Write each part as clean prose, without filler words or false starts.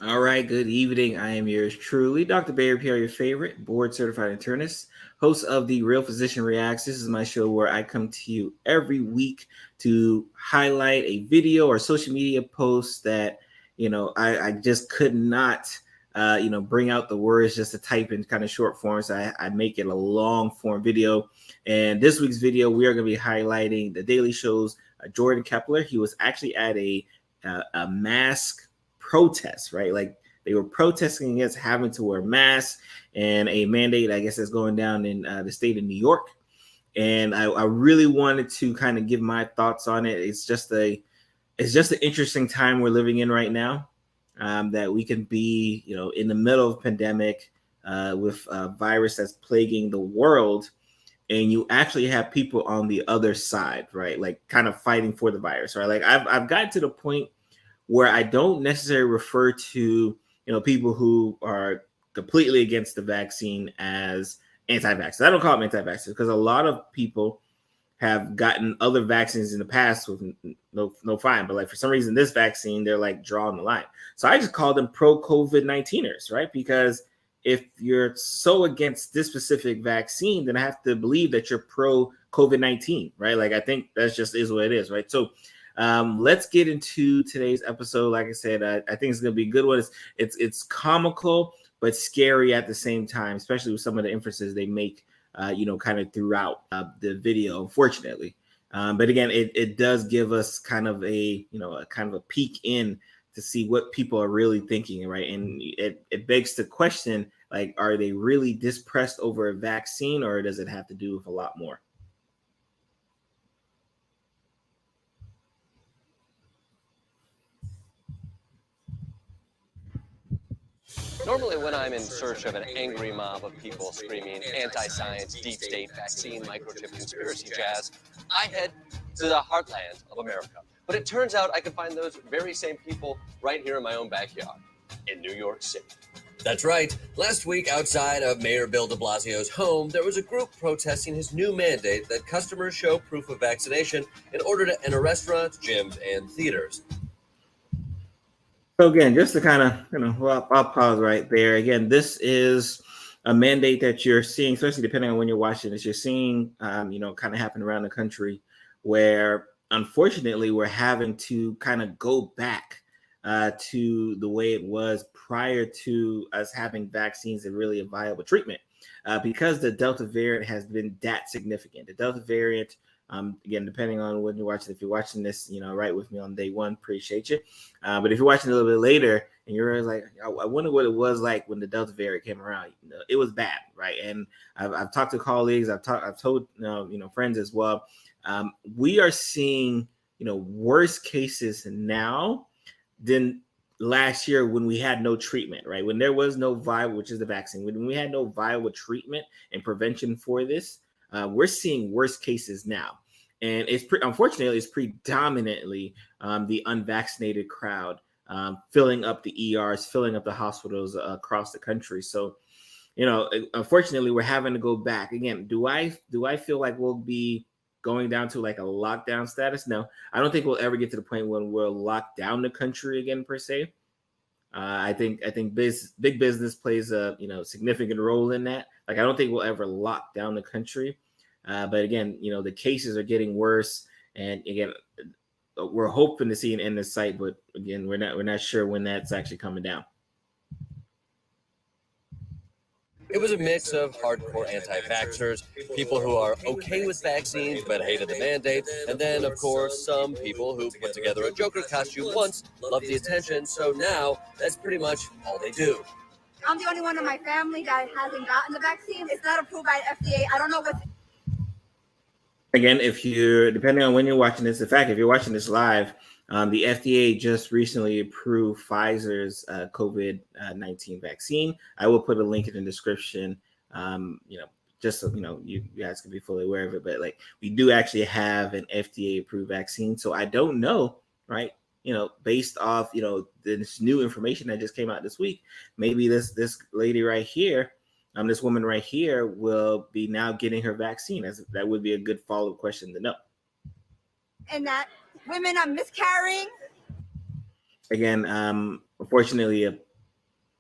All right, good evening. I am yours truly, Dr. Pierre, your favorite board certified internist, host of the Real Physician Reacts. This is my show where I come to you every week to highlight a video or social media post that, I just could not, bring out the words just to type in kind of short form. So I make it a long form video. And this week's video, we are going to be highlighting the Daily Show's Jordan Klepper. He was actually at a mask protest, right? Like they were protesting against having to wear masks and a mandate, I guess, that's going down in the state of New York. And I really wanted to kind of give my thoughts on it. It's just an interesting time we're living in right now. That we can be, in the middle of a pandemic with a virus that's plaguing the world, and you actually have people on the other side, right? Like kind of fighting for the virus, right? Like I've gotten to the point where I don't necessarily refer to people who are completely against the vaccine as anti-vaxxers. I don't call them anti-vaxxers because a lot of people have gotten other vaccines in the past with no fine, but like for some reason this vaccine they're like drawing the line. So I just call them pro COVID-19ers, right? Because if you're so against this specific vaccine, then I have to believe that you're pro COVID-19, right? Like I think that's just is what it is, right? So let's get into today's episode. Like I said, I think it's going to be a good one. It's comical but scary at the same time, especially with some of the inferences they make, kind of throughout the video. Unfortunately, but again, it does give us kind of a peek in to see what people are really thinking, right? And it begs the question, like, are they really dispressed over a vaccine, or does it have to do with a lot more? Normally, when I'm in search of an angry mob of people screaming anti-science, deep state, vaccine, microchip, conspiracy jazz, I head to the heartland of America. But it turns out I can find those very same people right here in my own backyard, in New York City. That's right. Last week, outside of Mayor Bill de Blasio's home, there was a group protesting his new mandate that customers show proof of vaccination in order to enter restaurants, gyms, and theaters. So again, just to kind of, well, I'll pause right there. Again, this is a mandate that you're seeing, especially depending on when you're watching this, you're seeing, kind of happen around the country where, unfortunately, we're having to kind of go back to the way it was prior to us having vaccines and really a viable treatment, because the Delta variant has been that significant. The Delta variant, again, depending on when you're watching, if you're watching this, right with me on day one, appreciate you. But if you're watching a little bit later and you're like, I wonder what it was like when the Delta variant came around. It was bad, right? And I've talked to colleagues, I've told friends as well. We are seeing worse cases now than last year when we had no treatment, right? When there was no viable, which is the vaccine, when we had no viable treatment and prevention for this. We're seeing worse cases now, and unfortunately it's predominantly the unvaccinated crowd filling up the ERs, filling up the hospitals across the country. So, unfortunately, we're having to go back again. Do I feel like we'll be going down to like a lockdown status? No, I don't think we'll ever get to the point when we'll lock down the country again per se. I think big business plays a significant role in that. Like I don't think we'll ever lock down the country, but again, the cases are getting worse, and again, we're hoping to see an end in sight. But again, we're not sure when that's actually coming down. It was a mix of hardcore anti-vaxxers, people who are okay with vaccines but hated the mandate, and then, of course, some people who put together a Joker costume once, loved the attention, so now that's pretty much all they do. I'm the only one in my family that hasn't gotten the vaccine. It's not approved by FDA. I don't know what. Again, if you're depending on when you're watching this, in fact, if you're watching this live, the FDA just recently approved Pfizer's COVID-19 vaccine. I will put a link in the description, just so you guys can be fully aware of it. But like, we do actually have an FDA approved vaccine. So I don't know, right? Based off this new information that just came out this week, maybe this lady right here, this woman right here will be now getting her vaccine. That would be a good follow-up question to know. And that women are miscarrying. Again, unfortunately,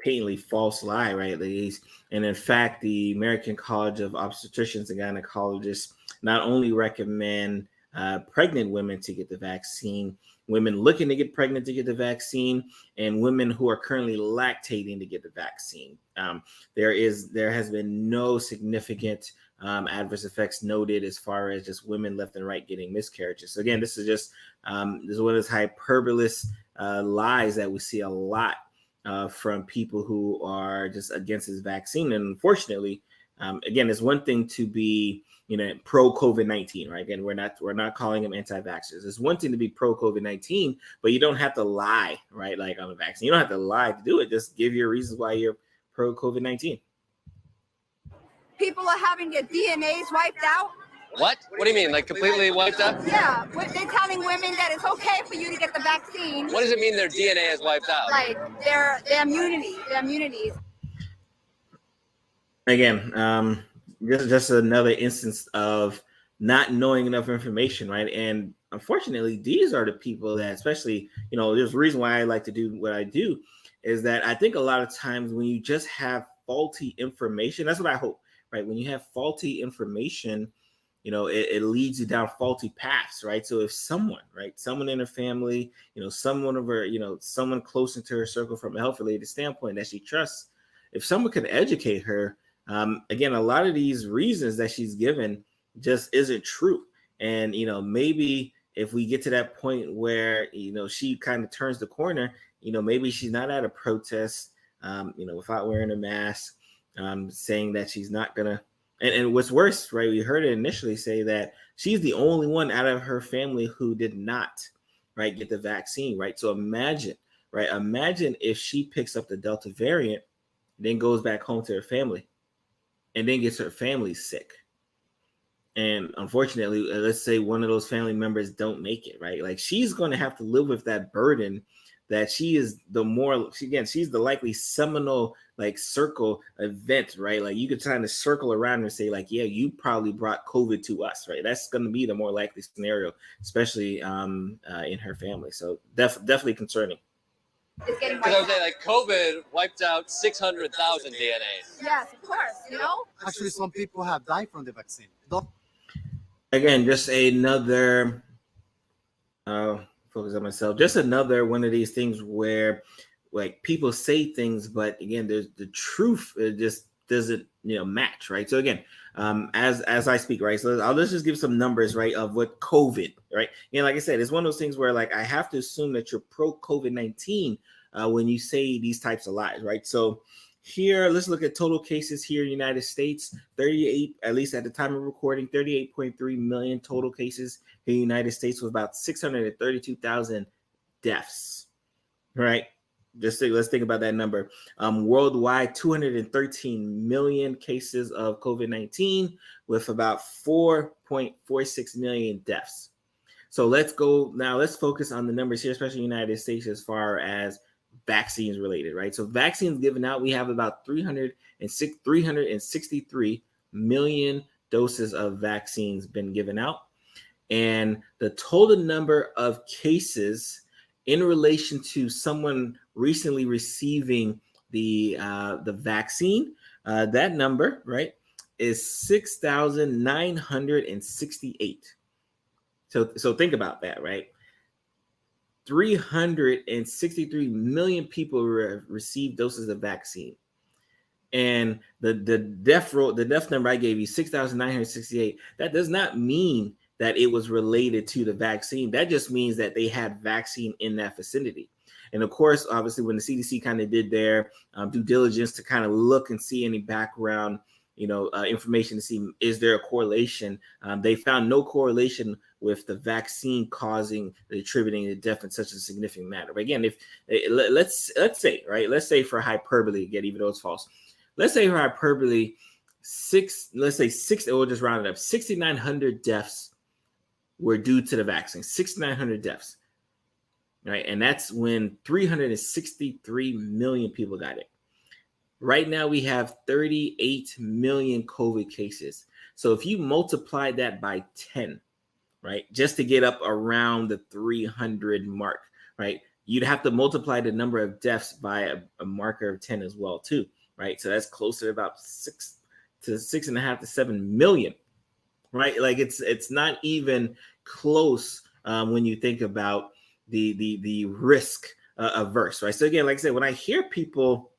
patently false lie, right? And in fact, the American College of Obstetricians and Gynecologists not only recommend pregnant women to get the vaccine, women looking to get pregnant to get the vaccine, and women who are currently lactating to get the vaccine. There has been no significant adverse effects noted as far as just women left and right getting miscarriages. So again, this is just this is one of those hyperbolous lies that we see a lot from people who are just against this vaccine. And unfortunately, again, it's one thing to be pro COVID-19, right? Again, we're not calling them anti-vaxxers. It's one thing to be pro COVID-19, but you don't have to lie, right? Like on a vaccine, you don't have to lie to do it. Just give your reasons why you're pro COVID-19. People are having their DNAs wiped out. What? What do you mean? Like completely wiped out? Yeah, they're telling women that it's okay for you to get the vaccine. What does it mean their DNA is wiped out? Like their immunities. Again, just another instance of not knowing enough information, right? And unfortunately, these are the people that, especially, there's a reason why I like to do what I do, is that I think a lot of times when you just have faulty information, that's what I hope, right? When you have faulty information, it leads you down faulty paths, right? So if someone in her family, someone of her, someone close into her circle from a health related standpoint that she trusts, if someone could educate her, again, a lot of these reasons that she's given just isn't true. And, maybe if we get to that point where, she kind of turns the corner, maybe she's not at a protest, without wearing a mask, saying that she's not going to. And what's worse, right? We heard it initially say that she's the only one out of her family who did not, right, get the vaccine, right? So imagine if she picks up the Delta variant, then goes back home to her family, and then gets her family sick. And unfortunately, let's say one of those family members don't make it, right? Like she's going to have to live with that burden that she's the likely seminal circle event, right? Like you could kind of circle around and say like, yeah, you probably brought COVID to us, right? That's going to be the more likely scenario, especially in her family. So definitely concerning. It's getting Because I was saying, like, COVID wiped out 600,000 DNAs. Yes, of course, Actually, some people have died from the vaccine. Again, just another focus on myself. Just another one of these things where people say things, but again, there's the truth. It just doesn't match, right? So again, as I speak, right? So let's just give some numbers, right, of what COVID, right? Like I said, it's one of those things where I have to assume that you're pro COVID-19 when you say these types of lies, right? So here, let's look at total cases here in the United States. 38, at least at the time of recording, 38.3 million total cases in the United States, with about 632,000 deaths, right? Let's think about that number. Worldwide, 213 million cases of COVID-19 with about 4.46 million deaths. So let's focus on the numbers here, especially in the United States, as far as vaccines related, right? So vaccines given out, we have about 363 million doses of vaccines been given out. And the total number of cases in relation to someone recently receiving the vaccine, that number, right, is 6,968. So think about that, right? 363 million people received doses of vaccine, and the death number I gave you, 6,968. That does not mean that it was related to the vaccine. That just means that they had vaccine in that vicinity. And of course, obviously, when the CDC kind of did their due diligence to kind of look and see any background, information to see is there a correlation, they found no correlation with the vaccine attributing the death in such a significant manner. But again, if let's say for hyperbole, again, even though it's false, let's say for hyperbole, we'll just round it up, 6,900 deaths were due to the vaccine, 6,900 deaths, right? And that's when 363 million people got it. Right now, we have 38 million COVID cases. So if you multiply that by 10, right, just to get up around the 300 mark, right, you'd have to multiply the number of deaths by a marker of 10 as well, too, right? So that's closer to about 6.5 to 7 million, right? Like it's not even close when you think about the risk averse, right? So again, like I said, when I hear people,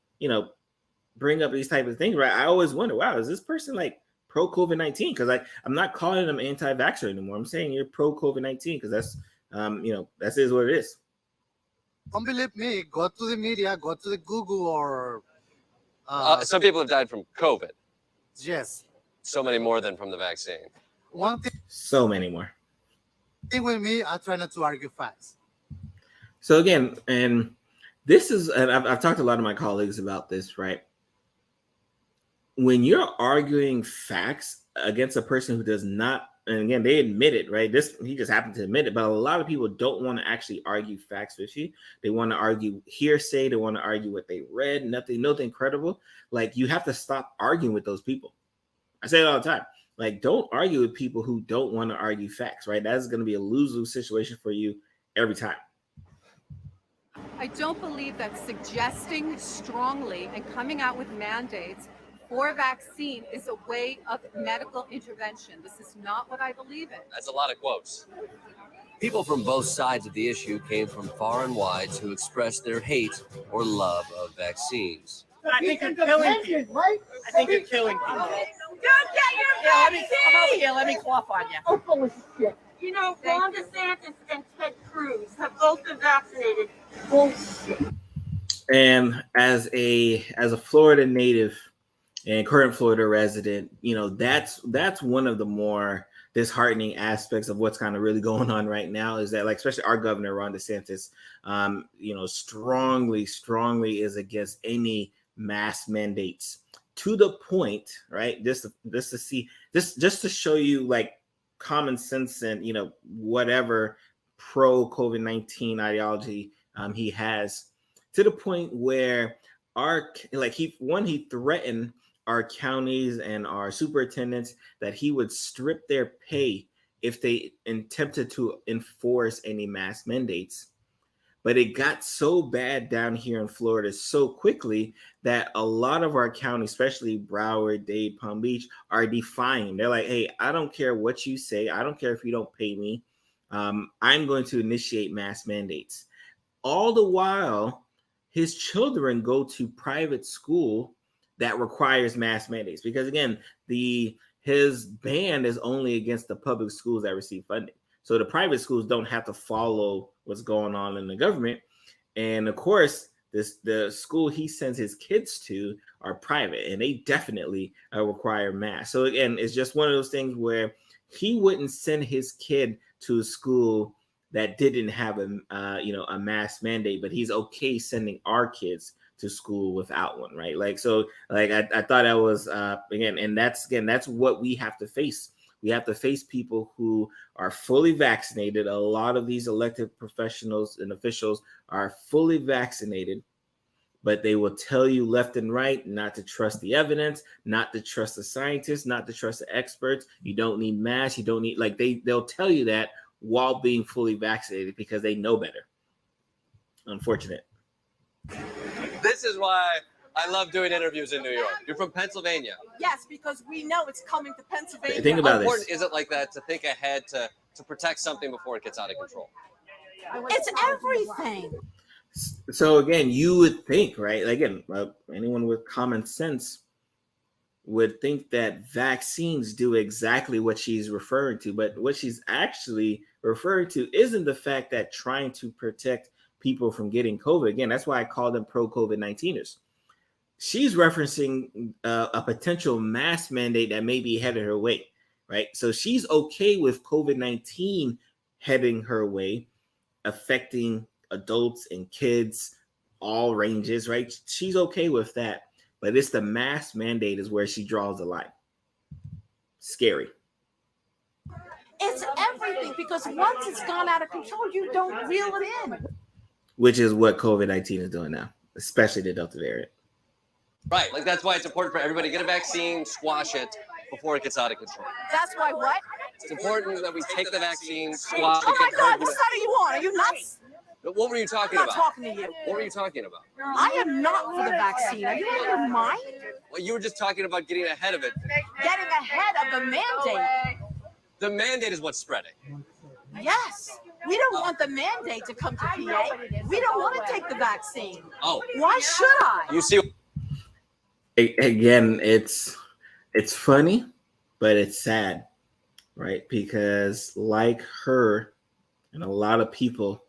bring up these type of things, right, I always wonder, wow, is this person like pro COVID-19? Because I'm not calling them anti-vaxxer anymore. I'm saying you're pro COVID-19 because that's that is what it is. Don't believe me. Go to the media. Go to the Google or. Some people have died from COVID. Yes. So many more than from the vaccine. One thing. So many more. Thing with me, I try not to argue facts. So again, and this is, and I've talked to a lot of my colleagues about this, right? When you're arguing facts against a person who does not, and again, they admit it, right? He just happened to admit it, but a lot of people don't want to actually argue facts with you. They want to argue hearsay. They want to argue what they read, nothing credible. Like, you have to stop arguing with those people. I say it all the time. Like, don't argue with people who don't want to argue facts, right? That's going to be a lose-lose situation for you every time. I don't believe that suggesting strongly and coming out with mandates for vaccine is a way of medical intervention. This is not what I believe in. That's a lot of quotes. People from both sides of the issue came from far and wide to express their hate or love of vaccines. I think you're killing people. I think you're killing people. Don't get your vaccine! Come over here. Let me cough on you. Oh, full of shit. You know, Ron DeSantis and Ted Cruz have both been vaccinated. Bullshit. And as a Florida native and current Florida resident, that's one of the more disheartening aspects of what's kind of really going on right now, is that, like, especially our governor, Ron DeSantis, strongly is against any mask mandates, to the point, right? Just to show you, like, common sense and whatever pro COVID-19 ideology he has, to the point where he threatened our counties and our superintendents that he would strip their pay if they attempted to enforce any mask mandates. But it got so bad down here in Florida so quickly that a lot of our counties, especially Broward, Dade, Palm Beach, are defying. They're like, hey, I don't care what you say. I don't care if you don't pay me. I'm going to initiate mask mandates. All the while, his children go to private school that requires mask mandates, because again, his ban is only against the public schools that receive funding. So the private schools don't have to follow what's going on in the government. And of course, the school he sends his kids to are private, and they definitely require masks. So again, it's just one of those things where he wouldn't send his kid to a school that didn't have a mask mandate, but he's okay sending our kids to school without one, right? I thought that was that's what we have to face. We have to face people who are fully vaccinated. A lot of these elected professionals and officials are fully vaccinated, but they will tell you left and right not to trust the evidence, not to trust the scientists, not to trust the experts. You don't need masks. You don't need, they'll tell you that while being fully vaccinated because they know better. Unfortunate. This is why I love doing interviews in New York. You're from Pennsylvania. Yes, because we know it's coming to Pennsylvania. Think about How important this. is it like that to think ahead to protect something before it gets out of control? It's everything. So again, you would think, right? Again, anyone with common sense would think that vaccines do exactly what she's referring to. But what she's actually referring to isn't the fact that trying to protect people from getting COVID. Again, that's why I call them pro COVID-19ers. She's referencing a potential mask mandate that may be headed her way, right? So she's okay with COVID-19 heading her way, affecting adults and kids, all ranges, right? She's okay with that. But it's the mask mandate is where she draws the line. Scary. It's everything, because once it's gone out of control, you don't reel it in. Which is what COVID-19 is doing now, especially the Delta variant. Right. That's why it's important for everybody to get a vaccine, squash it before it gets out of control. That's why what? It's important that we take the vaccine, squash it. Oh my God, what side are you on? Are you nuts? What were you I'm talking not about? talking to you. What were you talking about? I am not for the vaccine. Are you out of your mind? Well, you were just talking about getting ahead of it. Getting ahead of the mandate. The mandate is what's spreading. Yes. We don't want the mandate to come to PA. We don't want to take the vaccine. Oh. Why should I? You see, Again, it's funny, but it's sad, right? Because like her and a lot of people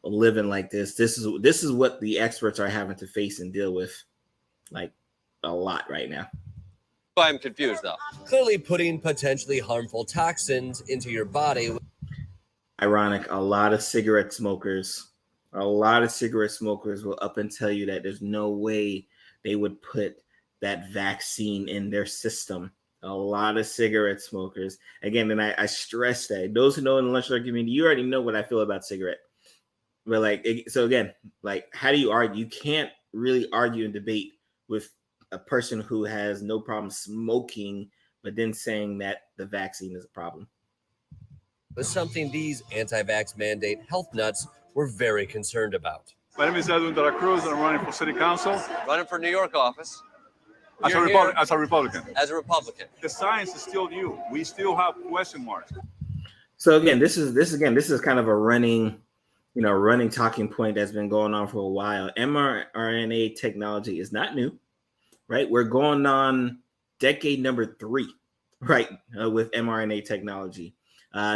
living like this is what the experts are having to face and deal with, like a lot right now. I'm confused though. Clearly putting potentially harmful toxins into your body. Ironic, a lot of cigarette smokers will up and tell you that there's no way they would put that vaccine in their system. A lot of cigarette smokers. Again, and I stress that. Those who know in the lunchtime community, you already know what I feel about cigarette. But so again, how do you argue? You can't really argue and debate with a person who has no problem smoking, but then saying that the vaccine is a problem. Was something these anti-vax mandate health nuts were very concerned about. My name is Edwin Dela Cruz, and I'm running for city council. Running for New York office. As a Republican. As a Republican. The science is still new. We still have question marks. So again, this is kind of a running talking point that's been going on for a while. mRNA technology is not new, right? We're going on decade number 3, right, with mRNA technology.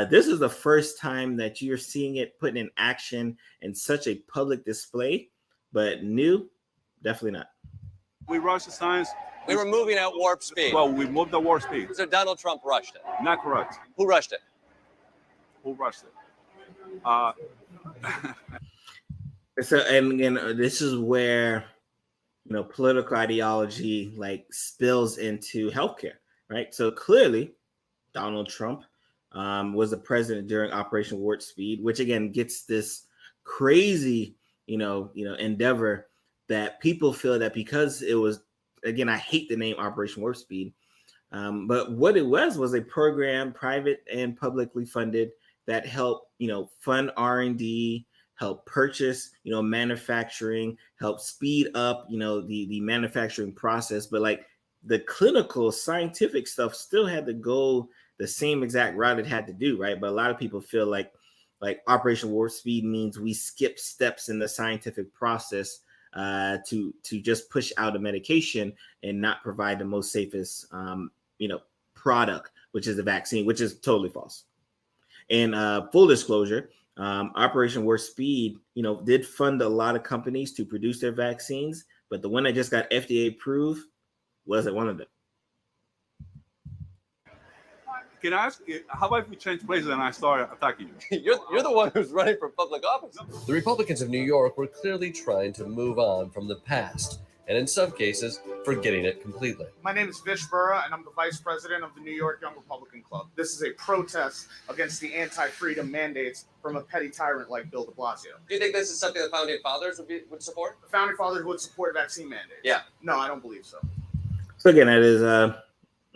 This is the first time that you're seeing it put in action in such a public display, but new, definitely not. We rushed the science. We were moving at warp speed. Well, we moved at warp speed. So Donald Trump rushed it. Not correct. Who rushed it? Who rushed it? So, and again, this is where political ideology spills into healthcare, right? So clearly, Donald Trump was the president during Operation Warp Speed, which again gets this crazy, endeavor that people feel that because it was, again, I hate the name Operation Warp Speed, but what it was a program, private and publicly funded, that helped, fund R&D, help purchase, manufacturing, help speed up, the manufacturing process. But the clinical scientific stuff still had to go the same exact route it had to do, right? But a lot of people feel like Operation Warp Speed means we skip steps in the scientific process to just push out a medication and not provide the most safest, product, which is the vaccine, which is totally false. And full disclosure, Operation Warp Speed, did fund a lot of companies to produce their vaccines, but the one that just got FDA approved wasn't one of them. Can I ask, how about if we change places and I start attacking you? You're the one who's running for public office. The Republicans of New York were clearly trying to move on from the past, and in some cases, forgetting it completely. My name is Vera, and I'm the vice president of the New York Young Republican Club. This is a protest against the anti-freedom mandates from a petty tyrant like Bill de Blasio. Do you think this is something the founding fathers would support? The founding fathers would support vaccine mandates. Yeah. No, I don't believe so. So again, that is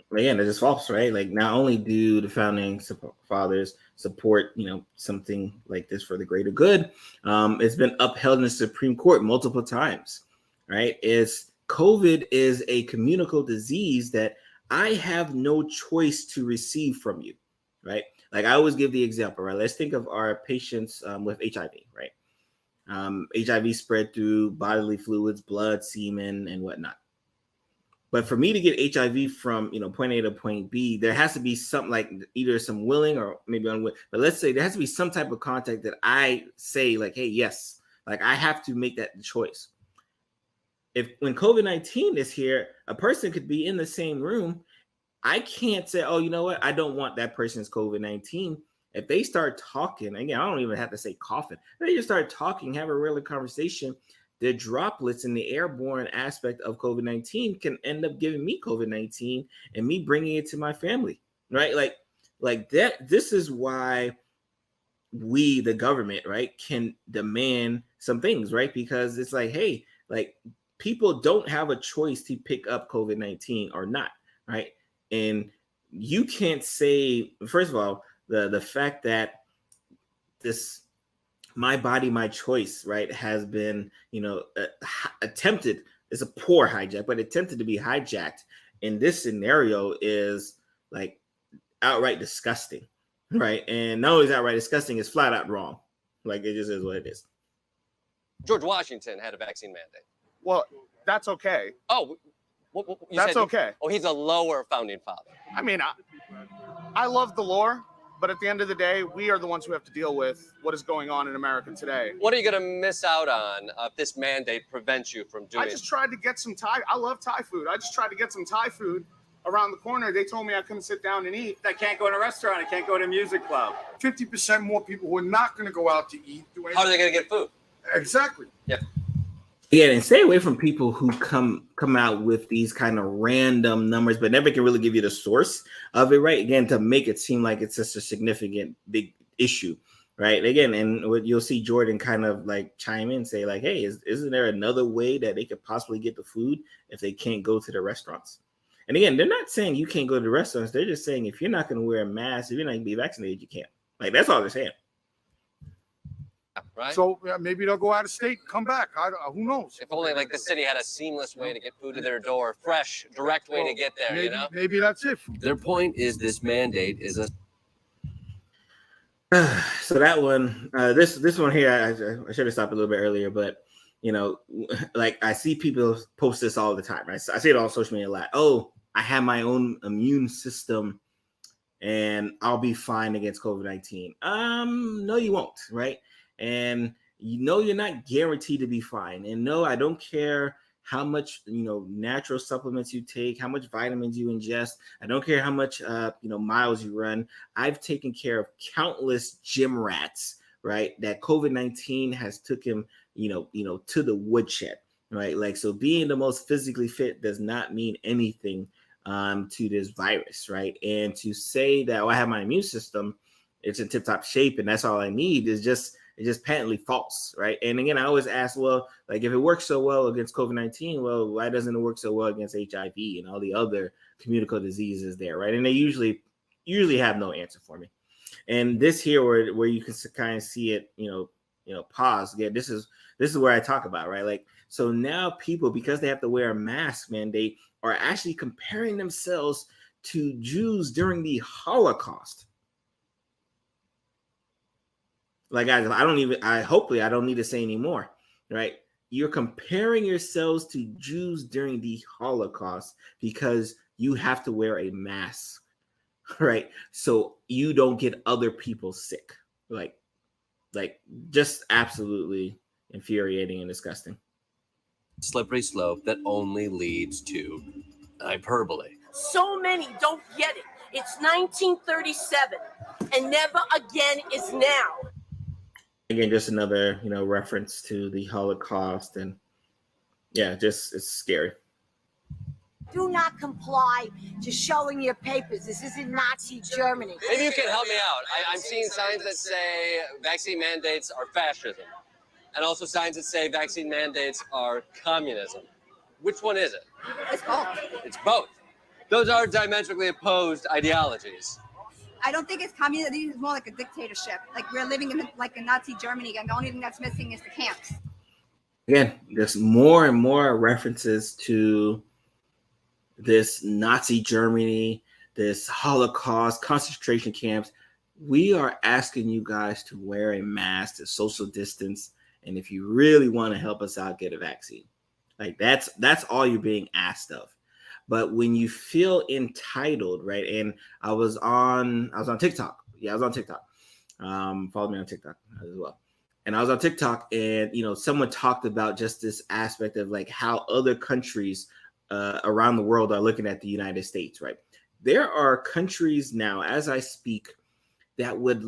it is false, right? Not only do the founding fathers support, something like this for the greater good, it's been upheld in the Supreme Court multiple times, right? COVID is a communicable disease that I have no choice to receive from you, right? I always give the example, right? Let's think of our patients with HIV, right? HIV spread through bodily fluids, blood, semen, and whatnot. But for me to get HIV from, point A to point B, there has to be something either some willing or maybe unwilling. But let's say there has to be some type of contact that I say hey, yes, I have to make that choice. When COVID-19 is here, a person could be in the same room. I can't say, oh, you know what? I don't want that person's COVID-19. If they start talking, again, I don't even have to say coughing. They just start talking, have a real conversation. The droplets in the airborne aspect of COVID-19 can end up giving me COVID-19 and me bringing it to my family, right? Like that. This is why we, the government, right, can demand some things, right? Because it's hey, people don't have a choice to pick up COVID-19 or not, right? And you can't say, first of all, the fact that this my body, my choice, right, has been, attempted. It's a poor hijack, but attempted to be hijacked in this scenario is like outright disgusting, right? And not only is outright disgusting, it's flat out wrong. Like, it just is what it is. George Washington had a vaccine mandate. Well, that's okay. Oh, that's okay. Oh, he's a lower founding father. I mean, I love the lore, but at the end of the day, we are the ones who have to deal with what is going on in America today. What are you going to miss out on if this mandate prevents you from doing? I just tried to get some Thai. I love Thai food. I just tried to get some Thai food around the corner. They told me I couldn't sit down and eat. I can't go in a restaurant. I can't go to a music club. 50% more people who are not going to go out to eat. How are they going to get food? Exactly. Yeah. Yeah, and stay away from people who come out with these kind of random numbers, but never can really give you the source of it, right? Again, to make it seem like it's just a significant big issue, right? Again, and what you'll see Jordan kind of like chime in and say like, hey, isn't there another way that they could possibly get the food if they can't go to the restaurants? And again, they're not saying you can't go to the restaurants. They're just saying if you're not going to wear a mask, if you're not going to be vaccinated, you can't. Like, that's all they're saying. Right. So maybe they'll go out of state, come back. Who knows? If only like the city had a seamless way to get food to their door, fresh, direct way to get there. Maybe, you know. Maybe that's it. Their point is this mandate is a. So that one, this one here, I should have stopped a little bit earlier, but like I see people post this all the time. Right? I see it on social media a lot. Oh, I have my own immune system, and I'll be fine against COVID-19. No, you won't, right? And you're not guaranteed to be fine. And no, I don't care how much natural supplements you take, how much vitamins you ingest. I don't care how much miles you run. I've taken care of countless gym rats, right? That COVID-19 has took him, to the woodshed, right? Like, so being the most physically fit does not mean anything to this virus, right? And to say that I have my immune system, it's in tip-top shape, and that's all I need is just patently false, right? And again, I always ask, well, like if it works so well against COVID-19, well, why doesn't it work so well against HIV and all the other communicable diseases there, right? And they usually have no answer for me. And this here, where you can kind of see it, pause. Again, this is where I talk about, right? Like, so now people, because they have to wear a mask mandate, are actually comparing themselves to Jews during the Holocaust. Like, guys, hopefully I don't need to say anymore, right? You're comparing yourselves to Jews during the Holocaust because you have to wear a mask, right? So you don't get other people sick. Like just absolutely infuriating and disgusting. Slippery slope that only leads to hyperbole. So many don't get it. It's 1937, and never again is now. Again, just another, reference to the Holocaust, and yeah, it's scary. Do not comply to showing your papers. This isn't Nazi Germany. Maybe you can help me out. I'm seeing signs that say vaccine mandates are fascism, and also signs that say vaccine mandates are communism. Which one is it? It's both. It's both. Those are diametrically opposed ideologies. I don't think it's communism. I think it's more like a dictatorship. Like we're living in like a Nazi Germany again. The only thing that's missing is the camps. Again, there's more and more references to this Nazi Germany, this Holocaust, concentration camps. We are asking you guys to wear a mask, to social distance, and if you really want to help us out, get a vaccine. Like that's all you're being asked of. But when you feel entitled, right? And I was on TikTok. Yeah, I was on TikTok. Follow me on TikTok as well. And I was on TikTok, and someone talked about just this aspect of like how other countries around the world are looking at the United States, right? There are countries now, as I speak, that would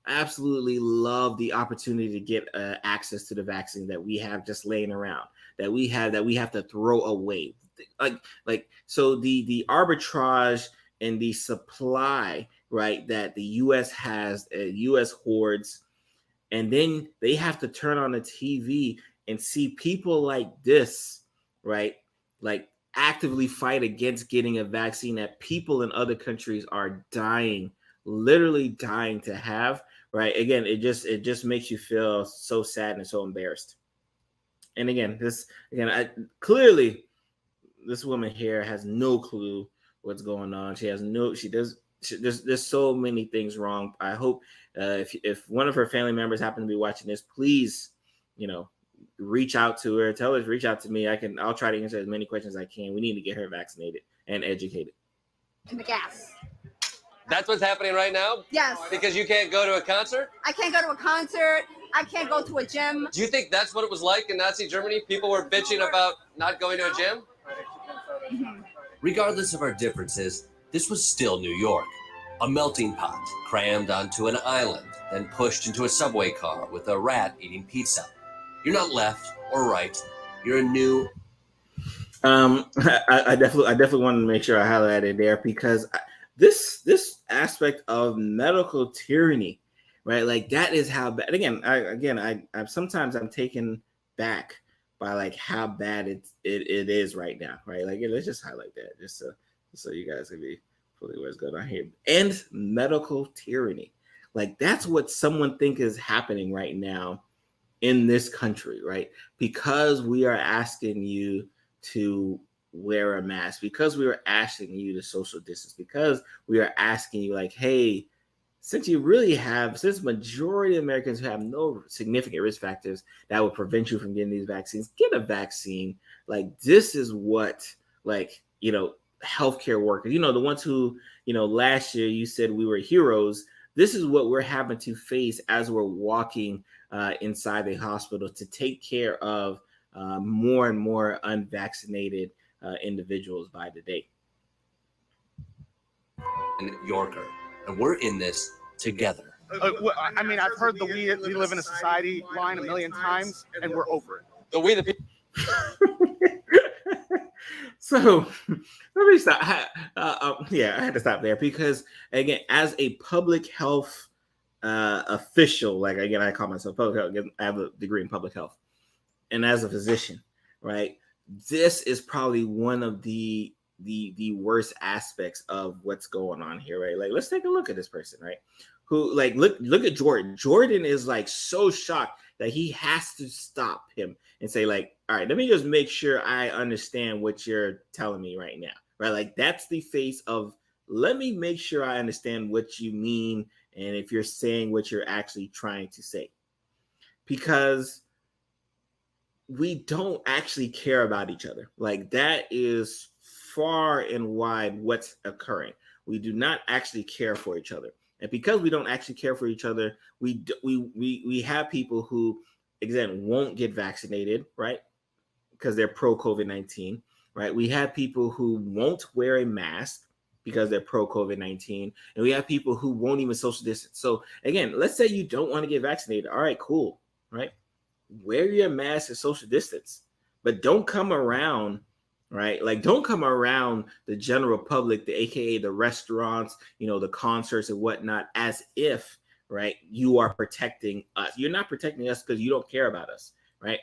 absolutely love the opportunity to get access to the vaccine that we have just laying around, that we have to throw away. Like so the arbitrage and the supply, right, that the U.S. has, U.S. hoards, and then they have to turn on the TV and see people like this, right, like actively fight against getting a vaccine that people in other countries are dying, literally dying to have, right? Again, it just makes you feel so sad and so embarrassed. And again, clearly this woman here has no clue what's going on. There's so many things wrong. I hope if one of her family members happen to be watching this, please, reach out to her. Tell her to reach out to me. I'll try to answer as many questions as I can. We need to get her vaccinated and educated. And the gas. That's what's happening right now? Yes. Because you can't go to a concert? I can't go to a concert. I can't go to a gym. Do you think that's what it was like in Nazi Germany? People were bitching about not going to a gym? Mm-hmm. Regardless of our differences, this was still New York. A melting pot crammed onto an island, then pushed into a subway car with a rat eating pizza. You're not left or right. You're a new... I definitely wanted to make sure I highlighted there because this aspect of medical tyranny, right? Like that is how bad. I sometimes I'm taken back by like how bad it is right now, right? Like let's just highlight that just so you guys can be fully what's going on here. And medical tyranny, like that's what someone think is happening right now in this country, right? Because we are asking you to wear a mask, because we are asking you to social distance, because we are asking you like, hey, since majority of Americans have no significant risk factors that would prevent you from getting these vaccines, get a vaccine. Like this is what, like, healthcare workers, the ones who, last year you said we were heroes. This is what we're having to face as we're walking inside the hospital to take care of more and more unvaccinated individuals by the day. And Yorker, and we're in this together. I mean, I've heard the we live in a society line a million times, and we're over it. The we the people. So let me stop. I had to stop there because, again, as a public health official, like again, I call myself public health. I have a degree in public health, and as a physician, right, this is probably one of the worst aspects of what's going on here, right? Like, let's take a look at this person, right? Who, like, look at Jordan. Jordan is like so shocked that he has to stop him and say, like, all right, let me just make sure I understand what you're telling me right now, right? Like, that's the face of, let me make sure I understand what you mean and if you're saying what you're actually trying to say. Because we don't actually care about each other. Like, that is far and wide what's occurring. We do not actually care for each other. And because we don't actually care for each other, we have people who, again, won't get vaccinated, right? Because they're pro-COVID-19, right? We have people who won't wear a mask because they're pro-COVID-19. And we have people who won't even social distance. So again, let's say you don't want to get vaccinated. All right, cool, right? Wear your mask and social distance, but don't come around, right? Like, don't come around the general public, the AKA the restaurants, the concerts and whatnot, as if, right, you are protecting us. You're not protecting us because you don't care about us, right?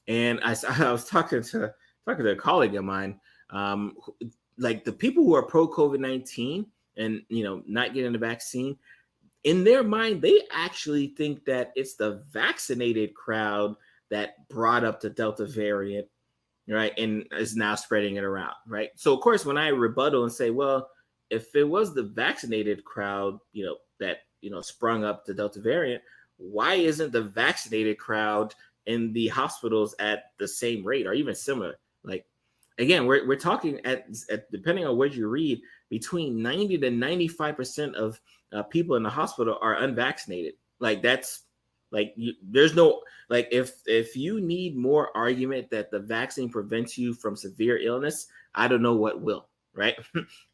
And I was talking to a colleague of mine, like the people who are pro-COVID-19 and, not getting the vaccine, in their mind, they actually think that it's the vaccinated crowd that brought up the Delta variant, right? And is now spreading it around, right? So of course, when I rebuttal and say, well, if it was the vaccinated crowd, that, sprung up the Delta variant, why isn't the vaccinated crowd in the hospitals at the same rate or even similar? Like, again, we're talking at depending on what you read, between 90 to 95% of people in the hospital are unvaccinated. Like, that's like, there's no, like, if you need more argument that the vaccine prevents you from severe illness, I don't know what will, right?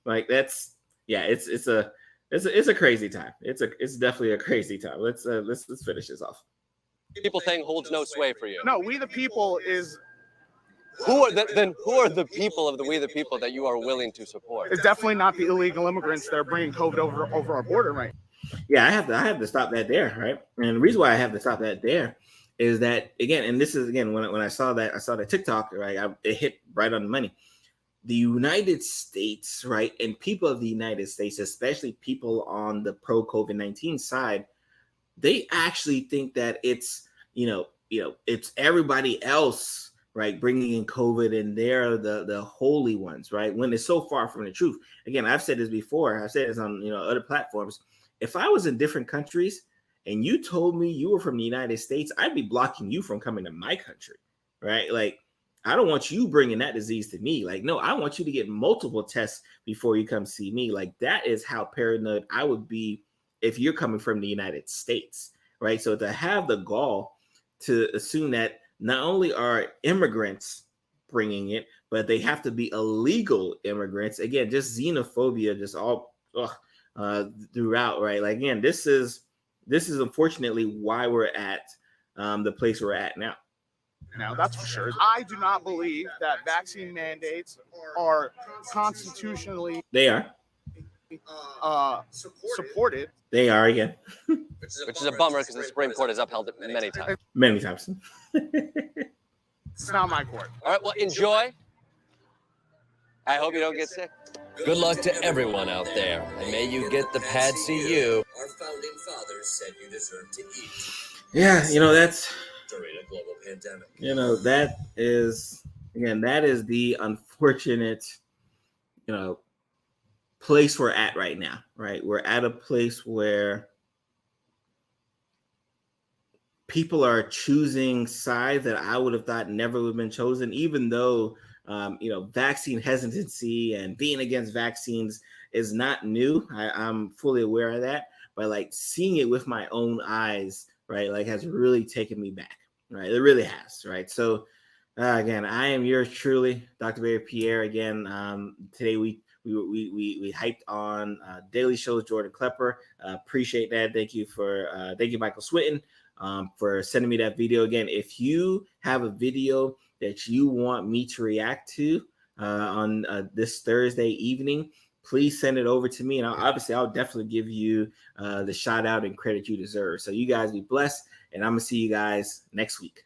Like, that's, yeah, it's a crazy time. It's definitely a crazy time. Let's finish this off. People thing holds no sway for you. No, we the people is. Who are the people of the we the people that you are willing to support? It's definitely not the illegal immigrants that are bringing COVID over our border, right? Yeah, I have to stop that there, right? And the reason why I have to stop that there is that, again, and this is, again, when I saw that TikTok, right, it hit right on the money. The United States, right, and people of the United States, especially people on the pro-COVID-19 side, they actually think that it's, it's everybody else, right, bringing in COVID, and they're the holy ones, right? When it's so far from the truth. Again, I've said this before. I've said this on other platforms. If I was in different countries and you told me you were from the United States, I'd be blocking you from coming to my country, right? Like, I don't want you bringing that disease to me. Like, no, I want you to get multiple tests before you come see me. Like, that is how paranoid I would be if you're coming from the United States, right? So to have the gall to assume that not only are immigrants bringing it, but they have to be illegal immigrants. Again, just xenophobia, just all throughout, right? Like, again, this is unfortunately why we're at the place we're at now. Now, that's for sure. I do not believe that vaccine mandates are constitutionally They are. Supported. They are, again. Which is a bummer because the Supreme Court has upheld it many times. Many times. It's not my court. All right, well, enjoy. I hope you don't get sick. Good luck to everyone out there, and may you get the pad CU. Our founding fathers said you deserve to eat. Yeah, that's during a global pandemic. That is, again, that is the unfortunate, place we're at right now, right? We're at a place where people are choosing sides that I would have thought never would have been chosen, even though, vaccine hesitancy and being against vaccines is not new. I'm fully aware of that, but like seeing it with my own eyes, right, like has really taken me back, right? It really has, right? So again, I am yours truly, Dr. Pierre. Again, today we hyped on Daily Show's Jordan Klepper. Appreciate that. Thank you, Michael Swinton, for sending me that video. Again, if you have a video that you want me to react to on this Thursday evening, please send it over to me, and I'll definitely give you the shout out and credit you deserve. So you guys be blessed, and I'm gonna see you guys next week.